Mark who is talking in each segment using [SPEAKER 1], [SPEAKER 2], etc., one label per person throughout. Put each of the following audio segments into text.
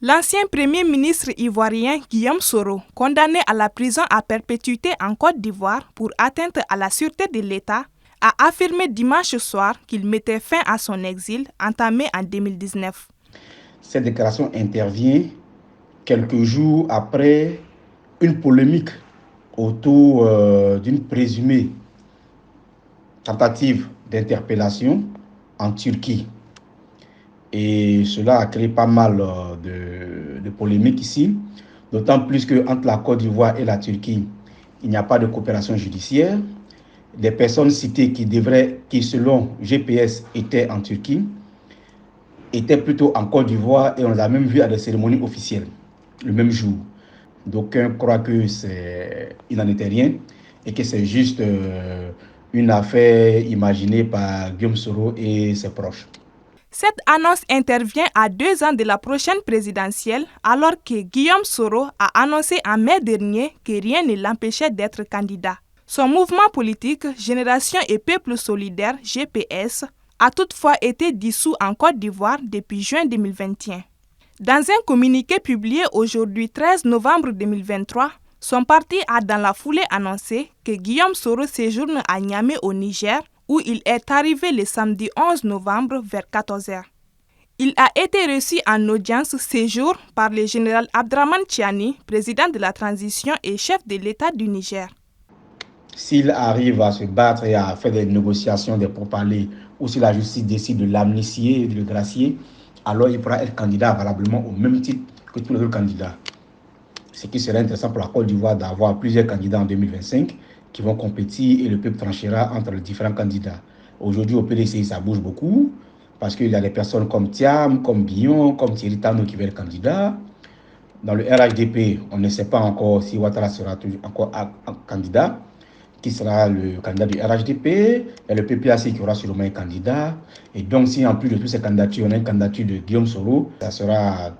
[SPEAKER 1] L'ancien premier ministre ivoirien Guillaume Soro, condamné à la prison à perpétuité en Côte d'Ivoire pour atteinte à la sûreté de l'État, a affirmé dimanche soir qu'il mettait fin à son exil entamé en 2019.
[SPEAKER 2] Cette déclaration intervient quelques jours après une polémique autour d'une présumée tentative d'interpellation en Turquie. Et cela a créé pas mal de polémiques ici, d'autant plus qu'entre la Côte d'Ivoire et la Turquie, il n'y a pas de coopération judiciaire. Les personnes citées qui selon GPS étaient en Turquie, étaient plutôt en Côte d'Ivoire et on les a même vus à des cérémonies officielles le même jour. D'aucuns croient que il n'en était rien et que c'est juste une affaire imaginée par Guillaume Soro et ses proches.
[SPEAKER 1] Cette annonce intervient à 2 ans de la prochaine présidentielle, alors que Guillaume Soro a annoncé en mai dernier que rien ne l'empêchait d'être candidat. Son mouvement politique Génération et Peuple Solidaire, GPS, a toutefois été dissous en Côte d'Ivoire depuis juin 2021. Dans un communiqué publié aujourd'hui 13 novembre 2023, son parti a dans la foulée annoncé que Guillaume Soro séjourne à Niamey au Niger, où il est arrivé le samedi 11 novembre vers 14h. Il a été reçu en audience ce jour par le général Abdraman Tchiani, président de la transition et chef de l'État du Niger.
[SPEAKER 2] S'il arrive à se battre et à faire des négociations, des pourparlers, ou si la justice décide de l'amnistier et de le gracier, alors il pourra être candidat valablement au même titre que tous les autres candidats. Ce qui serait intéressant pour la Côte d'Ivoire d'avoir plusieurs candidats en 2025 qui vont compétir et le peuple tranchera entre les différents candidats. Aujourd'hui, au PDC, ça bouge beaucoup parce qu'il y a des personnes comme Thiam, comme Billon, comme Thierry Tano qui veulent être candidats. Dans le RHDP, on ne sait pas encore si Ouattara sera encore un candidat. Qui sera le candidat du RHDP, et le PPAC qui aura sûrement un candidat. Et donc, si en plus de toutes ces candidatures, on a une candidature de Guillaume Soro, ça sera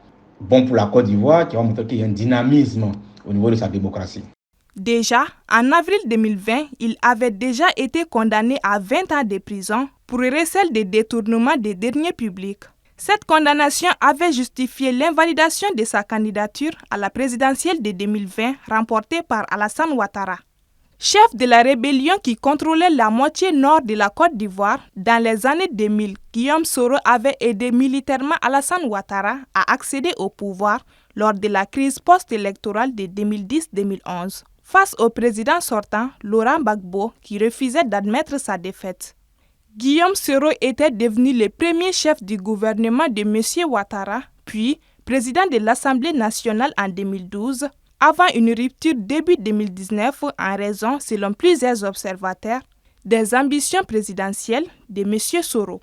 [SPEAKER 2] bon pour la Côte d'Ivoire, qui va montrer qu'il y a un dynamisme au niveau de sa démocratie.
[SPEAKER 1] Déjà, en avril 2020, il avait déjà été condamné à 20 ans de prison pour recel de détournement des deniers publics. Cette condamnation avait justifié l'invalidation de sa candidature à la présidentielle de 2020 remportée par Alassane Ouattara. Chef de la rébellion qui contrôlait la moitié nord de la Côte d'Ivoire, dans les années 2000, Guillaume Soro avait aidé militairement Alassane Ouattara à accéder au pouvoir lors de la crise post-électorale de 2010-2011, face au président sortant, Laurent Gbagbo, qui refusait d'admettre sa défaite. Guillaume Soro était devenu le premier chef du gouvernement de M. Ouattara, puis président de l'Assemblée nationale en 2012, avant une rupture début 2019 en raison, selon plusieurs observateurs, des ambitions présidentielles de M. Soro.